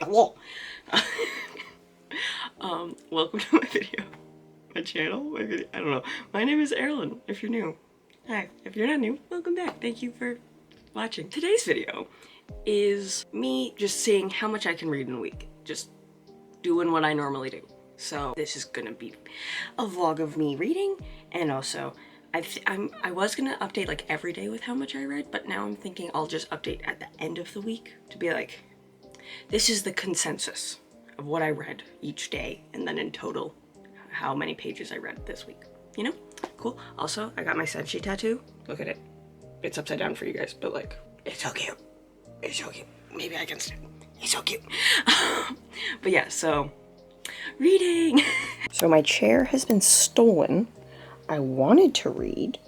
Hello. Welcome to my video. My channel? My video, I don't know. My name is Eirelyn, if you're new. Hi. If you're not new, welcome back. Thank you for watching. Today's video is me just seeing how much I can read in a week. Just doing what I normally do. So this is gonna be a vlog of me reading, and also I was gonna update like every day with how much I read, but now I'm thinking I'll just update at the end of the week to be like, this is the consensus of what I read each day, and then in total, how many pages I read this week. You know? Cool. Also, I got my senshi tattoo. Look at it. It's upside down for you guys, but like, it's so cute. It's so cute. Maybe I can stand. It's so cute. But yeah, so, reading. So my chair has been stolen. I wanted to read,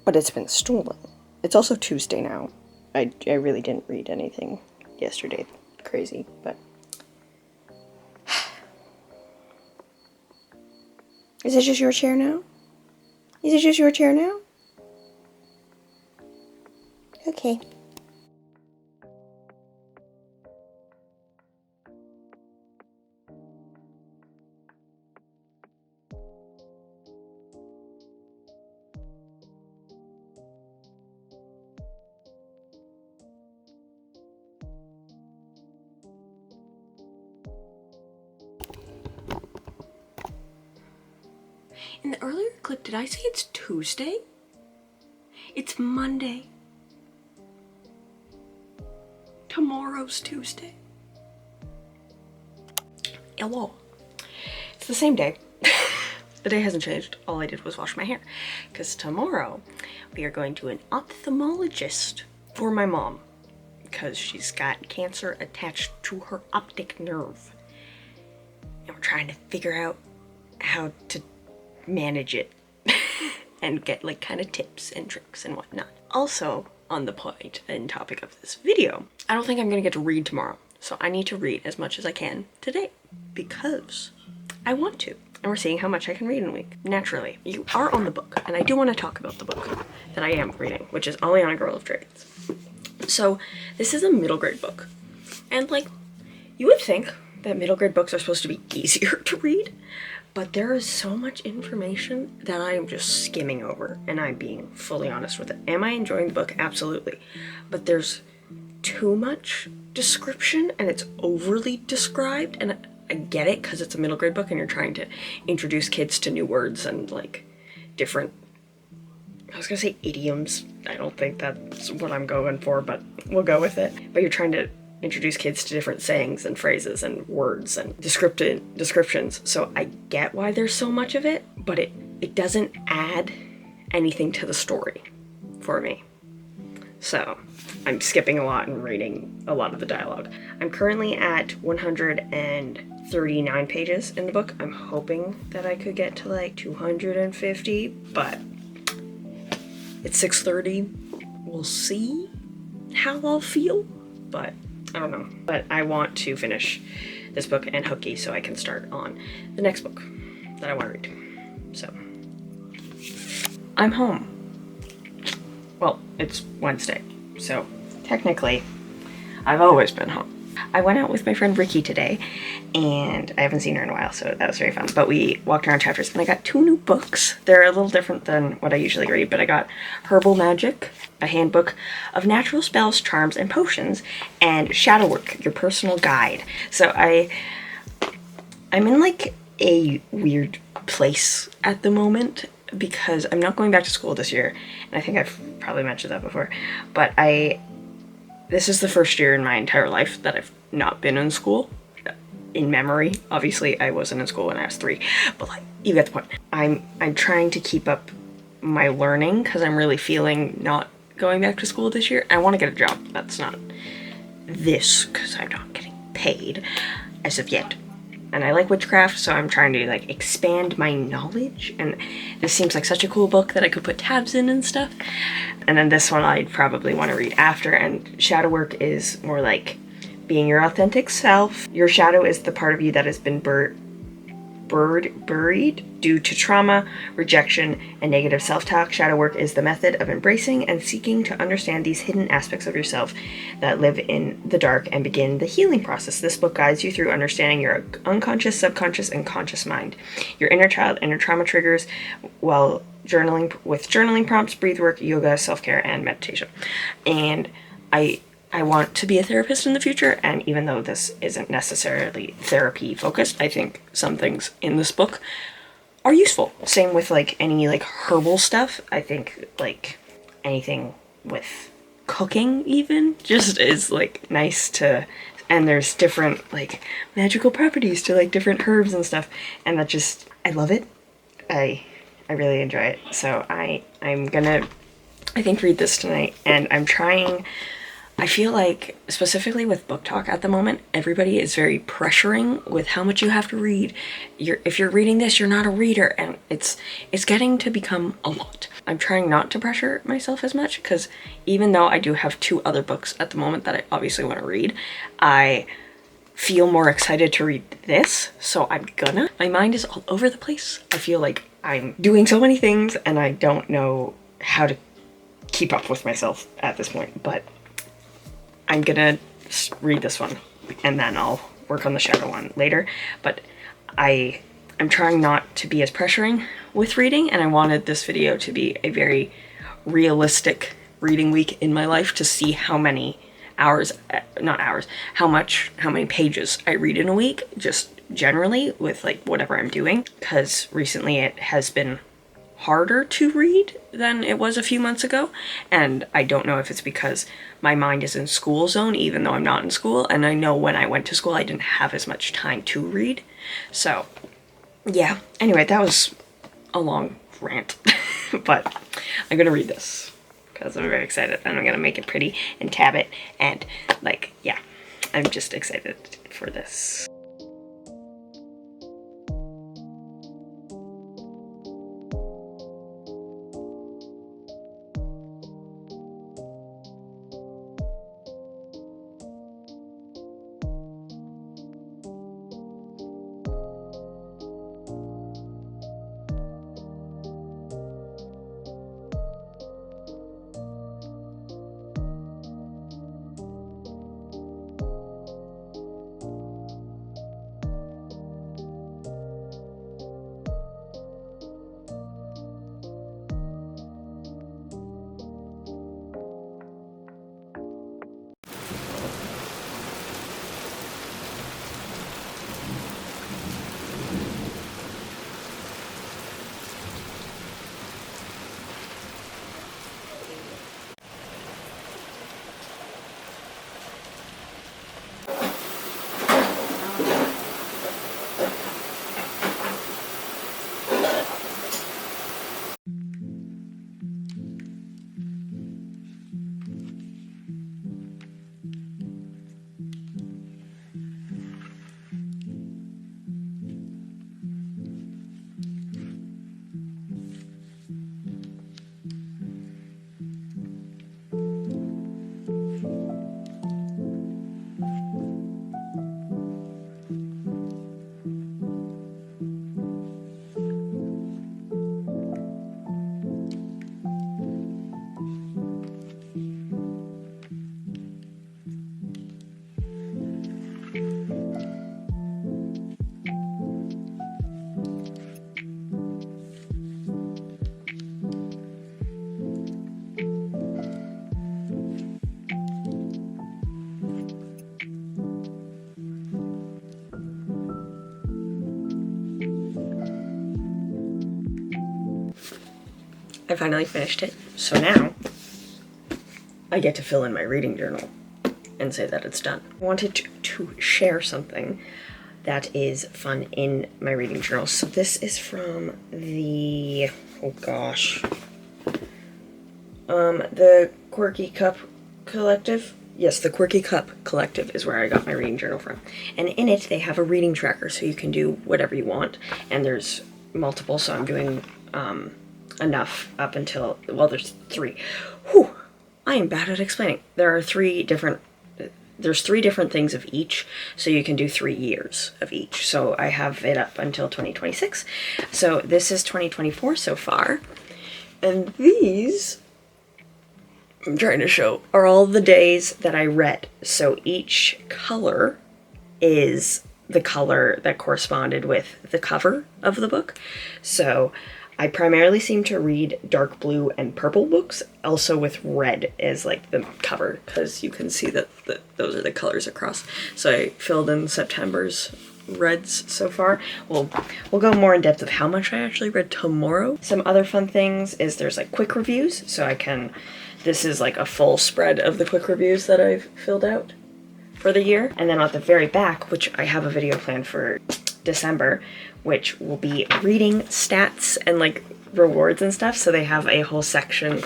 but it's been stolen. It's also Tuesday now. I really didn't read anything yesterday. Crazy, but... Is it just your chair now? Is it just your chair now? Okay. In the earlier clip, did I say it's Tuesday? It's Monday. Tomorrow's Tuesday. Hello. It's the same day. The day hasn't changed. All I did was wash my hair. Because tomorrow, we are going to an ophthalmologist for my mom. Because she's got cancer attached to her optic nerve. And we're trying to figure out how to manage it and get like kind of tips and tricks and whatnot. Also, on the point and topic of this video, I don't think I'm gonna get to read tomorrow, so I need to read as much as I can today because I want to, and we're seeing how much I can read in a week. Naturally, you are on the book, and I do want to talk about the book that I am reading, which is Only on a Girl of Trades. So this is a middle grade book, and like, you would think that middle grade books are supposed to be easier to read, but there is so much information that I am just skimming over, and I'm being fully honest with it. Am I enjoying the book? Absolutely. But there's too much description, and it's overly described, and I get it because it's a middle grade book and you're trying to introduce kids to new words and like different, I was gonna say idioms. I don't think that's what I'm going for, but we'll go with it. But you're trying to introduce kids to different sayings and phrases and words and descriptions. So I get why there's so much of it, but it doesn't add anything to the story for me. So I'm skipping a lot and reading a lot of the dialogue. I'm currently at 139 pages in the book. I'm hoping that I could get to like 250, but it's 6:30. We'll see how I'll feel, but I don't know. But I want to finish this book and Hooky so I can start on the next book that I want to read. So, I'm home. Well, it's Wednesday, so technically, I've always been home. I went out with my friend Ricky today, and I haven't seen her in a while, so that was very fun. But we walked around chapters, and I got 2 new books. They're a little different than what I usually read, but I got Herbal Magic, a handbook of natural spells, charms, and potions, and Shadow Work, your personal guide. So I'm in like a weird place at the moment because I'm not going back to school this year, and I think I've probably mentioned that before, but this is the first year in my entire life that I've not been in school. In memory, obviously I wasn't in school when I was 3, but like, you get the point. I'm trying to keep up my learning because I'm really feeling not going back to school this year. I want to get a job. That's not this because I'm not getting paid as of yet. And I like witchcraft, so I'm trying to like expand my knowledge, and this seems like such a cool book that I could put tabs in and stuff. And then this one I'd probably want to read after, and Shadow Work is more like being your authentic self. Your shadow is the part of you that has been buried due to trauma, rejection, and negative self-talk. Shadow work is the method of embracing and seeking to understand these hidden aspects of yourself that live in the dark and begin the healing process. This book guides you through understanding your unconscious, subconscious, and conscious mind, your inner child, inner trauma triggers, while journaling with journaling prompts, breath work, yoga, self-care, and meditation. And I want to be a therapist in the future, and even though this isn't necessarily therapy focused, I think some things in this book are useful. Same with like any like herbal stuff. I think like anything with cooking even just is like nice to, and there's different like magical properties to like different herbs and stuff, and that just, I love it. I really enjoy it. So I'm gonna, I think, read this tonight, and I'm trying. I feel like, specifically with book talk at the moment, everybody is very pressuring with how much you have to read. If you're reading this, you're not a reader, and it's getting to become a lot. I'm trying not to pressure myself as much, because even though I do have 2 other books at the moment that I obviously want to read, I feel more excited to read this, so I'm gonna. My mind is all over the place. I feel like I'm doing so many things, and I don't know how to keep up with myself at this point, but I'm gonna read this one, and then I'll work on the shadow one later. But I'm trying not to be as pressuring with reading, and I wanted this video to be a very realistic reading week in my life to see how many hours, not hours, how many pages I read in a week, just generally with like whatever I'm doing, because recently it has been harder to read than it was a few months ago, and I don't know if it's because my mind is in school zone even though I'm not in school, and I know when I went to school I didn't have as much time to read. So yeah, anyway, that was a long rant but I'm gonna read this because I'm very excited, and I'm gonna make it pretty and tab it, and like, yeah, I'm just excited for this. I finally finished it, so now I get to fill in my reading journal and say that it's done. I wanted to share something that is fun in my reading journal. So this is from the, oh gosh, the Quirky Cup Collective. Yes, the Quirky Cup Collective is where I got my reading journal from. And in it, they have a reading tracker, so you can do whatever you want. And there's multiple, so I'm doing enough up until, well, there's 3. Whew, I am bad at explaining. There are 3 different there's 3 different things of each, so you can do 3 years of each. So I have it up until 2026. So this is 2024 so far. And these, I'm trying to show, are all the days that I read. So each color is the color that corresponded with the cover of the book. So I primarily seem to read dark blue and purple books, also with red as like the cover, because you can see that those are the colors across. So I filled in September's reds so far. We'll go more in depth of how much I actually read tomorrow. Some other fun things is there's like quick reviews, so I can, this is like a full spread of the quick reviews that I've filled out for the year. And then at the very back, which I have a video planned for December, which will be reading stats and like rewards and stuff. So they have a whole section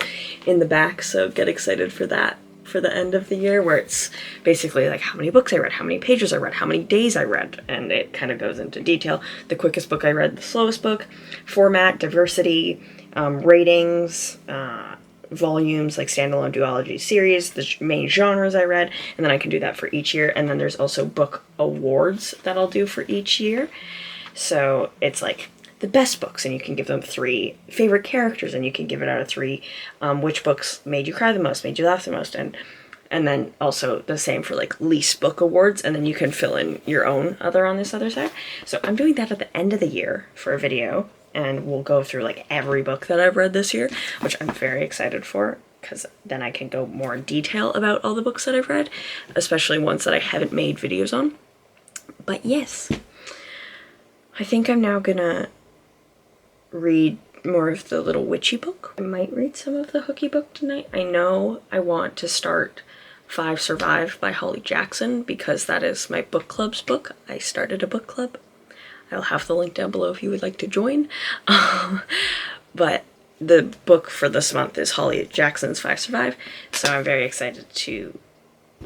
in the back, so get excited for that for the end of the year, where it's basically like how many books I read, how many pages I read, how many days I read, and it kind of goes into detail. The quickest book I read, the slowest book, format, diversity, ratings, volumes, like standalone duology series, the main genres I read, and then I can do that for each year. And then there's also book awards that I'll do for each year. So it's like the best books, and you can give them 3 favorite characters, and you can give it out of 3 which books made you cry the most, made you laugh the most, and then also the same for like least book awards, and then you can fill in your own other on this other side. So I'm doing that at the end of the year for a video, and we'll go through like every book that I've read this year, which I'm very excited for, because then I can go more in detail about all the books that I've read, especially ones that I haven't made videos on. But yes, I think I'm now gonna read more of the little witchy book. I might read some of the hooky book tonight. I know I want to start 5 Survive by Holly Jackson, because that is my book club's book. I started a book club. I'll have the link down below if you would like to join. But the book for this month is Holly Jackson's 5 Survive, so I'm very excited to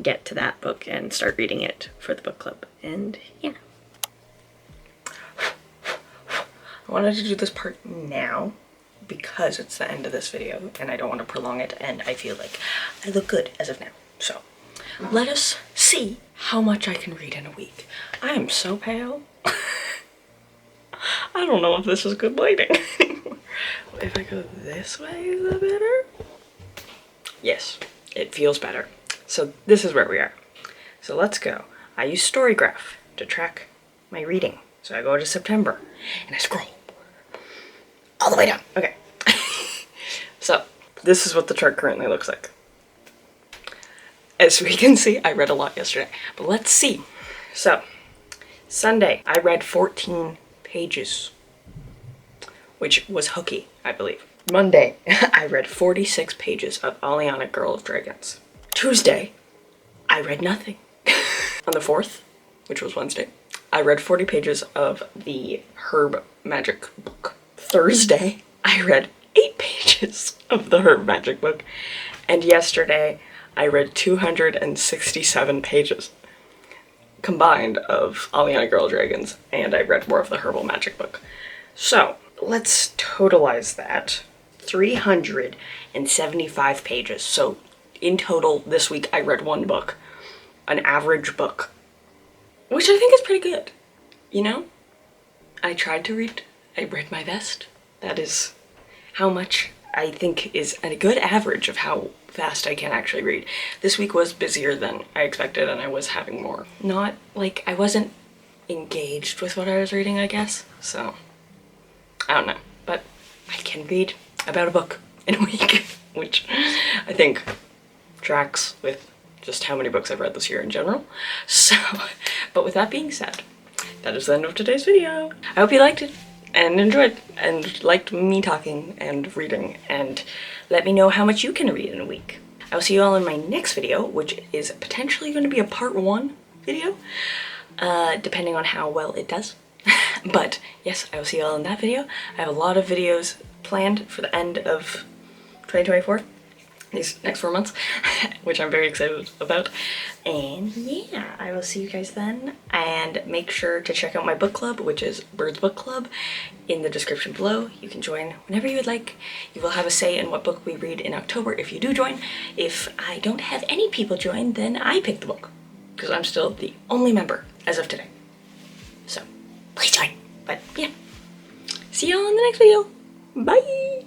get to that book and start reading it for the book club. And yeah. I wanted to do this part now because it's the end of this video and I don't want to prolong it, and I feel like I look good as of now. So let us see how much I can read in a week. I am so pale. I don't know if this is good lighting. If I go this way, is that better? Yes, it feels better. So this is where we are. So let's go. I use Storygraph to track my reading. So I go to September and I scroll all the way down. Okay. So this is what the chart currently looks like. As we can see, I read a lot yesterday, but let's see. So Sunday, I read 14 pages, which was hooky, I believe. Monday, I read 46 pages of Aliana Girl of Dragons. Tuesday, I read nothing. On the 4th, which was Wednesday, I read 40 pages of the Herb Magic book. Thursday, I read 8 pages of the Herb Magic book. And yesterday, I read 267 pages combined of Aliana Girl of Dragons, and I read more of the Herbal Magic book. So let's totalize that. 375 pages. So in total this week I read 1 book, an average book, which I think is pretty good. You know, I tried to read, I read my best. That is how much I think is a good average of how fast I can actually read. This week was busier than I expected, and I was having more. Not like I wasn't engaged with what I was reading, I guess. So I don't know, but I can read about a book in a week, which I think tracks with just how many books I've read this year in general. So, but with that being said, that is the end of today's video. I hope you liked it and enjoyed and liked me talking and reading, and let me know how much you can read in a week. I will see you all in my next video, which is potentially going to be a part 1 video, depending on how well it does. But yes, I will see you all in that video. I have a lot of videos planned for the end of 2024, these next 4 months, which I'm very excited about. And yeah, I will see you guys then, and make sure to check out my book club, which is Bird's Book Club, in the description below. You can join whenever you would like. You will have a say in what book we read in October if you do join. If I don't have any people join, then I pick the book. because I'm still the only member as of today. So please join. But yeah, see y'all in the next video. Bye.